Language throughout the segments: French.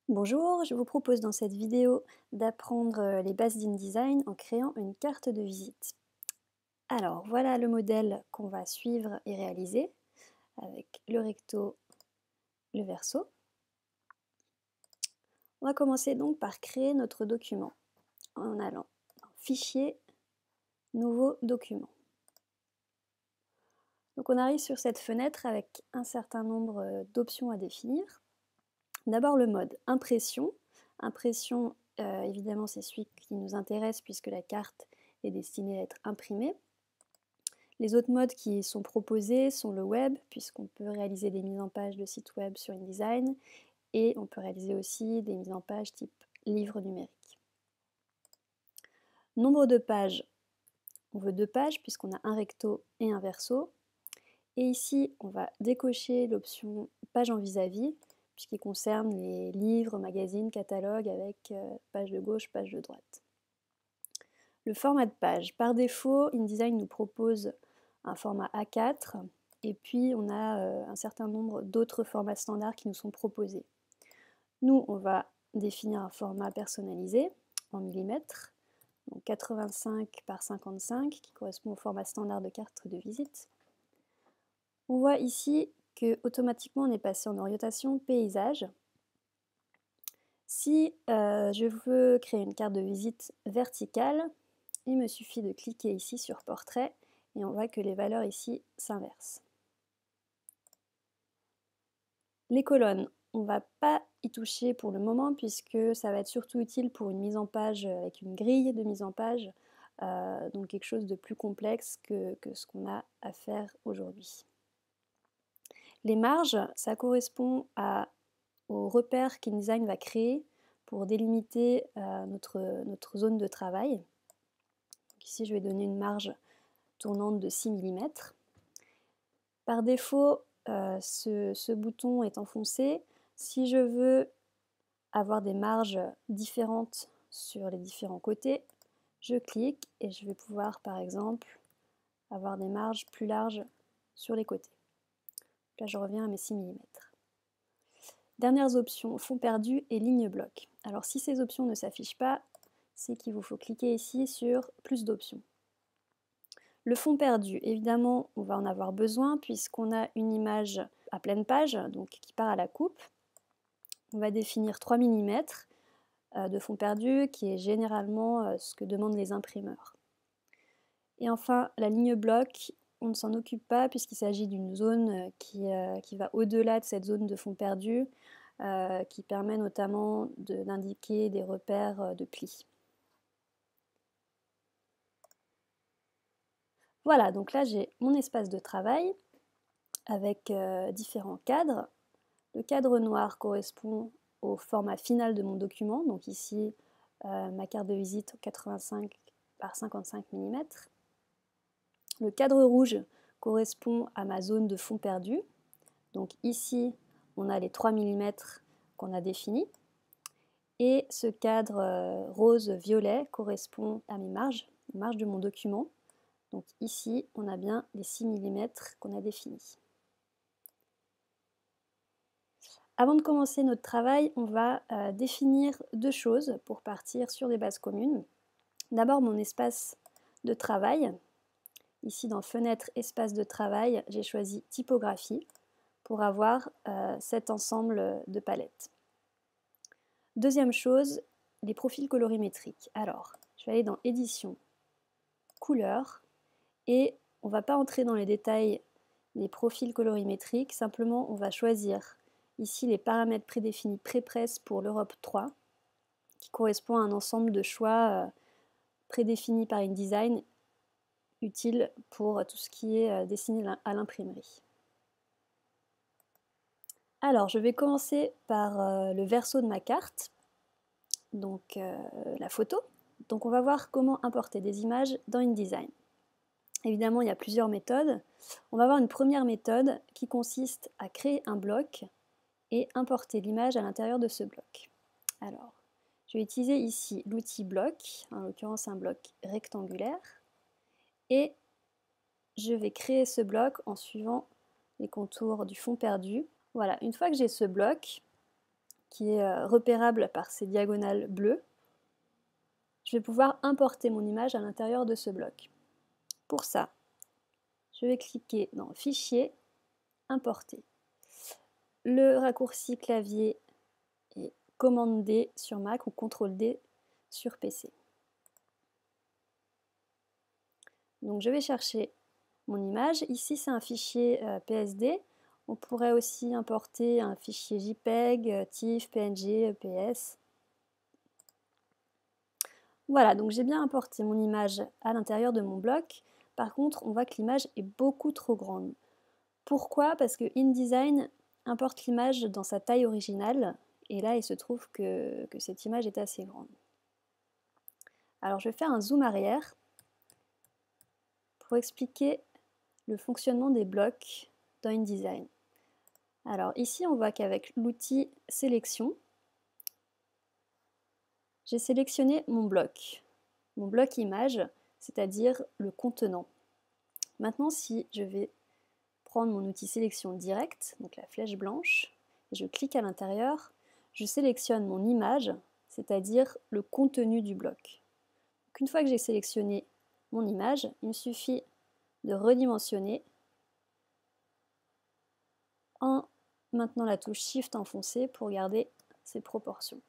Bonjour, je vous propose dans cette vidéo d'apprendre les bases d'InDesign en créant une carte de visite. Alors voilà le modèle qu'on va suivre et réaliser avec le recto, le verso. On va commencer donc par créer notre document en allant dans Fichier, Nouveau document. Donc on arrive sur cette fenêtre avec un certain nombre d'options à définir. D'abord le mode impression. Impression, évidemment, c'est celui qui nous intéresse puisque la carte est destinée à être imprimée. Les autres modes qui sont proposés sont le web, puisqu'on peut réaliser des mises en page de sites web sur InDesign, et on peut réaliser aussi des mises en page type livre numérique. Nombre de pages, on veut 2 pages puisqu'on a un recto et un verso. Et ici, on va décocher l'option page en vis-à-vis, puisqu'il concerne les livres, magazines, catalogues avec page de gauche, page de droite. Le format de page. Par défaut, InDesign nous propose un format A4 et puis on a un certain nombre d'autres formats standards qui nous sont proposés. Nous, on va définir un format personnalisé en millimètres, donc 85 par 55 qui correspond au format standard de carte de visite. On voit ici que automatiquement on est passé en orientation paysage. Si je veux créer une carte de visite verticale, il me suffit de cliquer ici sur portrait et on voit que les valeurs ici s'inversent. Les colonnes, on ne va pas y toucher pour le moment puisque ça va être surtout utile pour une mise en page avec une grille de mise en page, donc quelque chose de plus complexe que ce qu'on a à faire aujourd'hui. Les marges, ça correspond aux repères qu'InDesign va créer pour délimiter notre zone de travail. Donc ici, je vais donner une marge tournante de 6 mm. Par défaut, ce bouton est enfoncé. Si je veux avoir des marges différentes sur les différents côtés, je clique et je vais pouvoir, par exemple, avoir des marges plus larges sur les côtés. Là, je reviens à mes 6 mm. Dernières options, fond perdu et ligne bloc. Alors si ces options ne s'affichent pas, c'est qu'il vous faut cliquer ici sur plus d'options. Le fond perdu, évidemment, on va en avoir besoin puisqu'on a une image à pleine page, donc qui part à la coupe. On va définir 3 mm de fond perdu, qui est généralement ce que demandent les imprimeurs. Et enfin, la ligne bloc, on ne s'en occupe pas puisqu'il s'agit d'une zone qui va au-delà de cette zone de fond perdu, qui permet notamment d'indiquer des repères de plis. Voilà, donc là j'ai mon espace de travail avec différents cadres. Le cadre noir correspond au format final de mon document, donc ici ma carte de visite 85 par 55 mm. Le cadre rouge correspond à ma zone de fond perdu, donc ici on a les 3 mm qu'on a définis. Et ce cadre rose-violet correspond à mes marges de mon document. Donc ici, on a bien les 6 mm qu'on a définis. Avant de commencer notre travail, on va définir 2 choses pour partir sur des bases communes. D'abord, mon espace de travail. Ici, dans Fenêtre, espace de travail, j'ai choisi Typographie pour avoir cet ensemble de palettes. Deuxième chose, les profils colorimétriques. Alors, je vais aller dans Édition, Couleurs, et on ne va pas entrer dans les détails des profils colorimétriques, simplement on va choisir ici les paramètres prédéfinis pré-presse pour l'Europe 3, qui correspond à un ensemble de choix prédéfinis par InDesign, utile pour tout ce qui est destiné à l'imprimerie. Alors, je vais commencer par le verso de ma carte, donc la photo. Donc on va voir comment importer des images dans InDesign. Évidemment, il y a plusieurs méthodes. On va voir une première méthode qui consiste à créer un bloc et importer l'image à l'intérieur de ce bloc. Alors, je vais utiliser ici l'outil bloc, en l'occurrence un bloc rectangulaire, et je vais créer ce bloc en suivant les contours du fond perdu. Voilà, une fois que j'ai ce bloc, qui est repérable par ces diagonales bleues, je vais pouvoir importer mon image à l'intérieur de ce bloc. Pour ça, je vais cliquer dans Fichier, Importer. Le raccourci clavier est Commande D sur Mac ou CTRL D sur PC. Donc je vais chercher mon image. Ici, c'est un fichier PSD. On pourrait aussi importer un fichier JPEG, TIFF, PNG, EPS. Voilà, donc j'ai bien importé mon image à l'intérieur de mon bloc. Par contre, on voit que l'image est beaucoup trop grande. Pourquoi? Parce que InDesign importe l'image dans sa taille originale. Et là, il se trouve que cette image est assez grande. Alors, je vais faire un zoom arrière pour expliquer le fonctionnement des blocs dans InDesign. Alors ici, on voit qu'avec l'outil Sélection, j'ai sélectionné mon bloc image, c'est-à-dire le contenant. Maintenant, si je vais prendre mon outil Sélection direct, donc la flèche blanche, et je clique à l'intérieur, je sélectionne mon image, c'est-à-dire le contenu du bloc. Donc, une fois que j'ai sélectionné mon image, il me suffit de redimensionner en maintenant la touche Shift enfoncée pour garder ses proportions.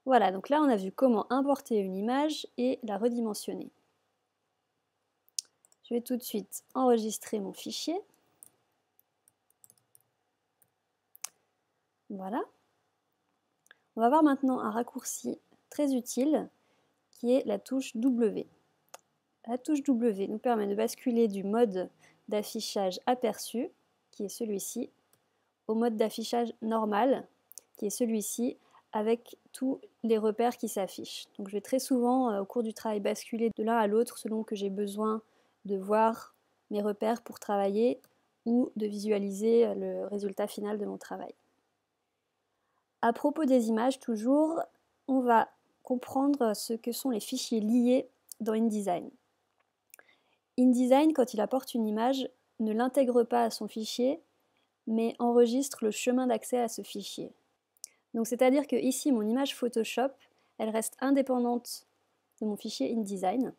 Voilà, donc là on a vu comment importer une image et la redimensionner. Je vais tout de suite enregistrer mon fichier. Voilà. On va voir maintenant un raccourci très utile qui est la touche W. La touche W nous permet de basculer du mode d'affichage aperçu, qui est celui-ci, au mode d'affichage normal, qui est celui-ci, avec tous les repères qui s'affichent. Donc je vais très souvent, au cours du travail, basculer de l'un à l'autre selon que j'ai besoin de voir mes repères pour travailler ou de visualiser le résultat final de mon travail. À propos des images, toujours, on va comprendre ce que sont les fichiers liés dans InDesign. InDesign, quand il apporte une image, ne l'intègre pas à son fichier, mais enregistre le chemin d'accès à ce fichier. Donc c'est-à-dire que ici, mon image Photoshop, elle reste indépendante de mon fichier InDesign.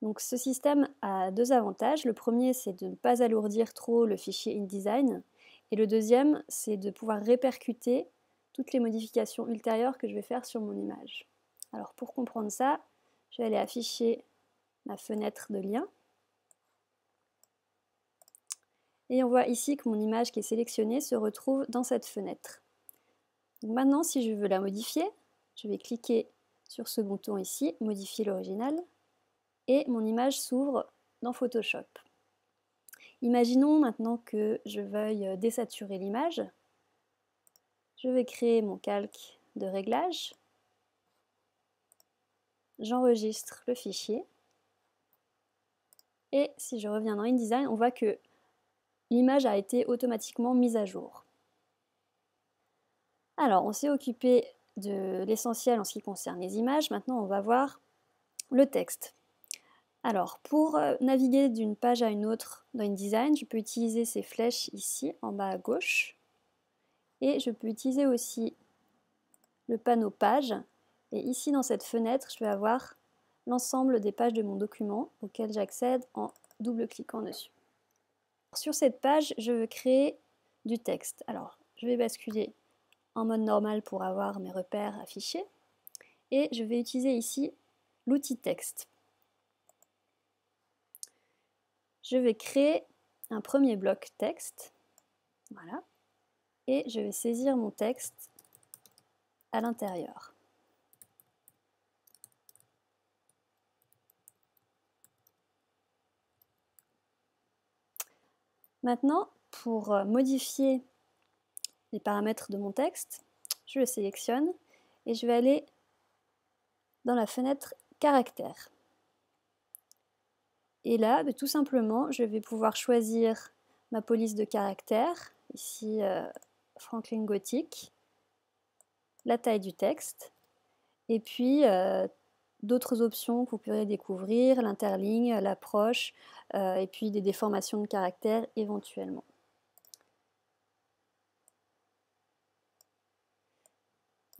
Donc ce système a deux avantages. Le premier, c'est de ne pas alourdir trop le fichier InDesign. Et le deuxième, c'est de pouvoir répercuter toutes les modifications ultérieures que je vais faire sur mon image. Alors pour comprendre ça, je vais aller afficher ma fenêtre de lien. Et on voit ici que mon image qui est sélectionnée se retrouve dans cette fenêtre. Donc maintenant, si je veux la modifier, je vais cliquer sur ce bouton ici, modifier l'original, et mon image s'ouvre dans Photoshop. Imaginons maintenant que je veuille désaturer l'image. Je vais créer mon calque de réglage. J'enregistre le fichier. Et si je reviens dans InDesign, on voit que l'image a été automatiquement mise à jour. Alors, on s'est occupé de l'essentiel en ce qui concerne les images. Maintenant, on va voir le texte. Alors, pour naviguer d'une page à une autre dans InDesign, je peux utiliser ces flèches ici, en bas à gauche. Et je peux utiliser aussi le panneau Pages. Et ici, dans cette fenêtre, je vais avoir l'ensemble des pages de mon document auxquelles j'accède en double-cliquant dessus. Sur cette page, je veux créer du texte. Alors, je vais basculer en mode normal pour avoir mes repères affichés. Et je vais utiliser ici l'outil texte. Je vais créer un premier bloc texte. Voilà. Et je vais saisir mon texte à l'intérieur. Maintenant, pour modifier les paramètres de mon texte, je le sélectionne et je vais aller dans la fenêtre Caractères. Et là, tout simplement, je vais pouvoir choisir ma police de caractères, ici Franklin Gothic, la taille du texte, et puis d'autres options que vous pourrez découvrir, l'interligne, l'approche, et puis des déformations de caractères éventuellement.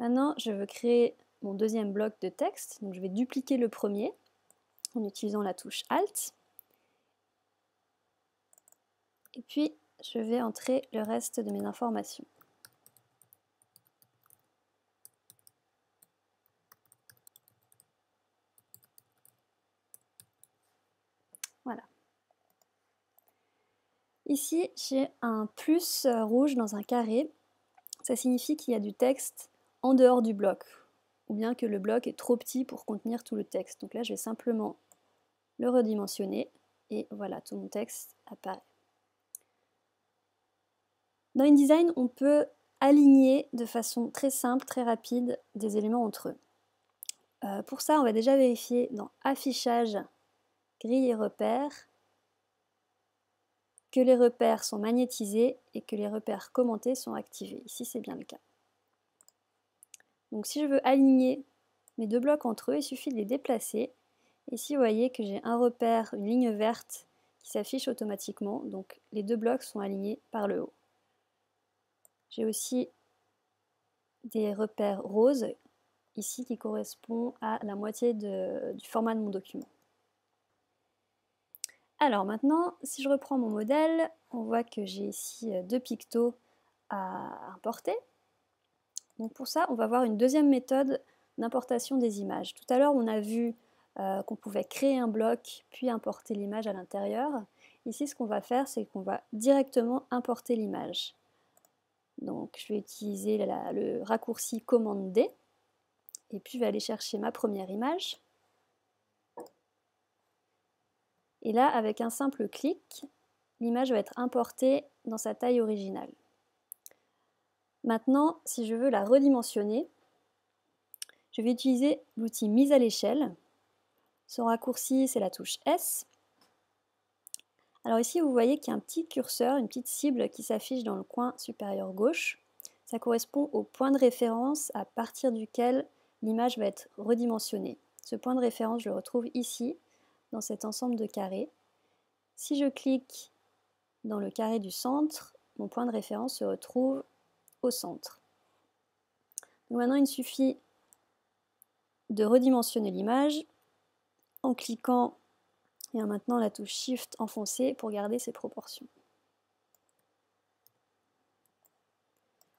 Maintenant, je veux créer mon deuxième bloc de texte. Donc, je vais dupliquer le premier en utilisant la touche Alt. Et puis, je vais entrer le reste de mes informations. Voilà. Ici, j'ai un plus rouge dans un carré. Ça signifie qu'il y a du texte en dehors du bloc, ou bien que le bloc est trop petit pour contenir tout le texte. Donc là, je vais simplement le redimensionner, et voilà, tout mon texte apparaît. Dans InDesign, on peut aligner de façon très simple, très rapide, des éléments entre eux. Pour ça, on va déjà vérifier dans Affichage, Grille et repères, que les repères sont magnétisés et que les repères commentés sont activés. Ici, c'est bien le cas. Donc si je veux aligner mes deux blocs entre eux, il suffit de les déplacer. Ici, vous voyez que j'ai un repère, une ligne verte qui s'affiche automatiquement. Donc les deux blocs sont alignés par le haut. J'ai aussi des repères roses ici qui correspondent à la moitié du format de mon document. Alors maintenant, si je reprends mon modèle, on voit que j'ai ici deux pictos à importer. Donc pour ça, on va voir une deuxième méthode d'importation des images. Tout à l'heure, on a vu qu'on pouvait créer un bloc, puis importer l'image à l'intérieur. Ici, ce qu'on va faire, c'est qu'on va directement importer l'image. Donc je vais utiliser le raccourci commande D, et puis je vais aller chercher ma première image. Et là, avec un simple clic, l'image va être importée dans sa taille originale. Maintenant, si je veux la redimensionner, je vais utiliser l'outil mise à l'échelle. Son raccourci, c'est la touche S. Alors ici, vous voyez qu'il y a un petit curseur, une petite cible qui s'affiche dans le coin supérieur gauche. Ça correspond au point de référence à partir duquel l'image va être redimensionnée. Ce point de référence, je le retrouve ici, dans cet ensemble de carrés. Si je clique dans le carré du centre, mon point de référence se retrouve au centre. Donc maintenant, il suffit de redimensionner l'image en cliquant et en maintenant la touche Shift enfoncée pour garder ses proportions.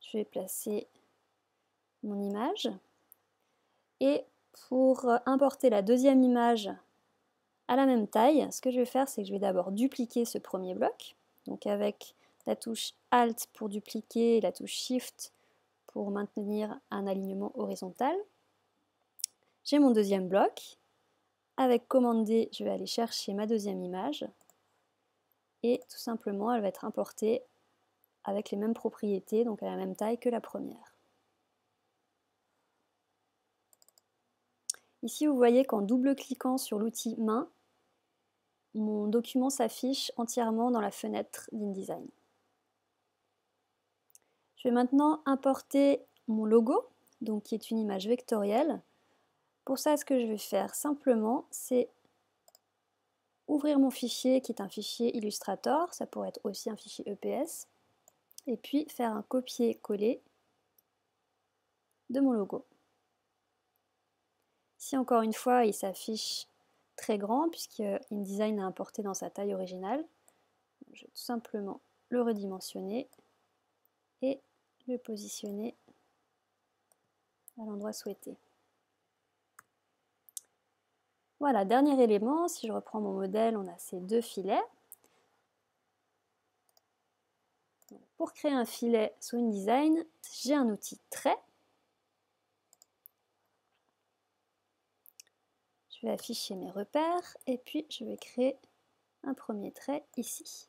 Je vais placer mon image et pour importer la deuxième image à la même taille, ce que je vais faire, c'est que je vais d'abord dupliquer ce premier bloc, donc avec la touche Alt pour dupliquer et la touche Shift pour maintenir un alignement horizontal. J'ai mon deuxième bloc. Avec commande D, je vais aller chercher ma deuxième image et tout simplement, elle va être importée avec les mêmes propriétés, donc à la même taille que la première. Ici, vous voyez qu'en double-cliquant sur l'outil main, mon document s'affiche entièrement dans la fenêtre d'InDesign. Je vais maintenant importer mon logo, donc qui est une image vectorielle. Pour ça, ce que je vais faire simplement, c'est ouvrir mon fichier qui est un fichier Illustrator, ça pourrait être aussi un fichier EPS, et puis faire un copier-coller de mon logo. Ici, encore une fois, il s'affiche très grand puisque InDesign a importé dans sa taille originale. Je vais tout simplement le redimensionner et le positionner à l'endroit souhaité. Voilà, dernier élément, si je reprends mon modèle, on a ces deux filets. Donc, pour créer un filet sous InDesign, j'ai un outil trait. Je vais afficher mes repères et puis je vais créer un premier trait ici.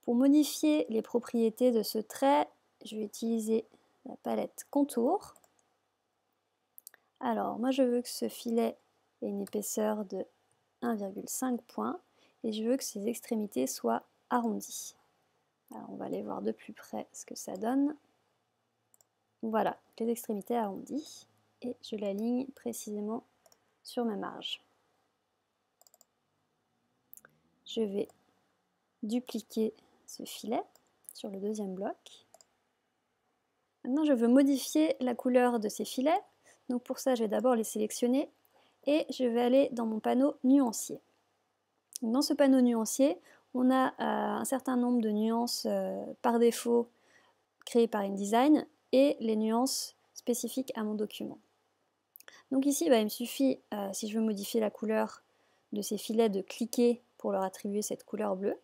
Pour modifier les propriétés de ce trait, je vais utiliser la palette Contour. Alors, moi je veux que ce filet ait une épaisseur de 1,5 points et je veux que ses extrémités soient arrondies. Alors, on va aller voir de plus près ce que ça donne. Voilà, les extrémités arrondies et je l'aligne précisément sur ma marge. Je vais dupliquer ce filet sur le deuxième bloc. Maintenant, je veux modifier la couleur de ces filets. Donc pour ça, je vais d'abord les sélectionner et je vais aller dans mon panneau nuancier. Dans ce panneau nuancier, on a un certain nombre de nuances par défaut créées par InDesign et les nuances spécifiques à mon document. Donc ici, il me suffit, si je veux modifier la couleur de ces filets, de cliquer pour leur attribuer cette couleur bleue.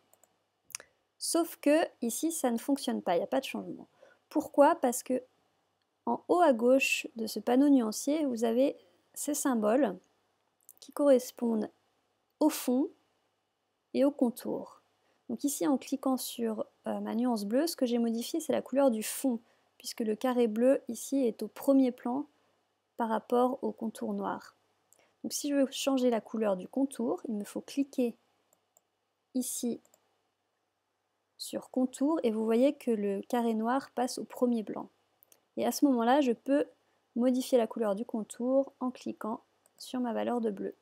Sauf que ici, ça ne fonctionne pas, il n'y a pas de changement. Pourquoi? Parce que en haut à gauche de ce panneau nuancier, vous avez ces symboles qui correspondent au fond et au contour. Donc ici, en cliquant sur ma nuance bleue, ce que j'ai modifié, c'est la couleur du fond, puisque le carré bleu ici est au premier plan par rapport au contour noir. Donc si je veux changer la couleur du contour, il me faut cliquer ici sur contour et vous voyez que le carré noir passe au premier plan. Et à ce moment-là, je peux modifier la couleur du contour en cliquant sur ma valeur de bleu.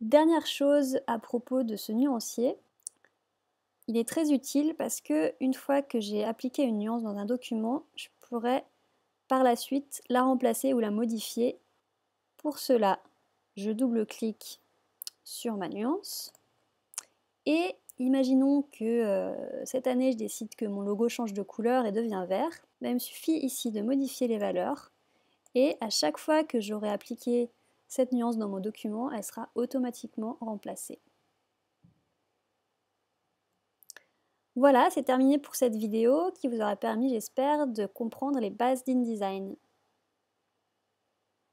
Dernière chose à propos de ce nuancier, il est très utile parce que une fois que j'ai appliqué une nuance dans un document, je pourrais par la suite la remplacer ou la modifier. Pour cela, je double-clique sur ma nuance et imaginons que cette année je décide que mon logo change de couleur et devient vert. Il me suffit ici de modifier les valeurs et à chaque fois que j'aurai appliqué cette nuance dans mon document, elle sera automatiquement remplacée. Voilà, c'est terminé pour cette vidéo qui vous aura permis, j'espère, de comprendre les bases d'InDesign.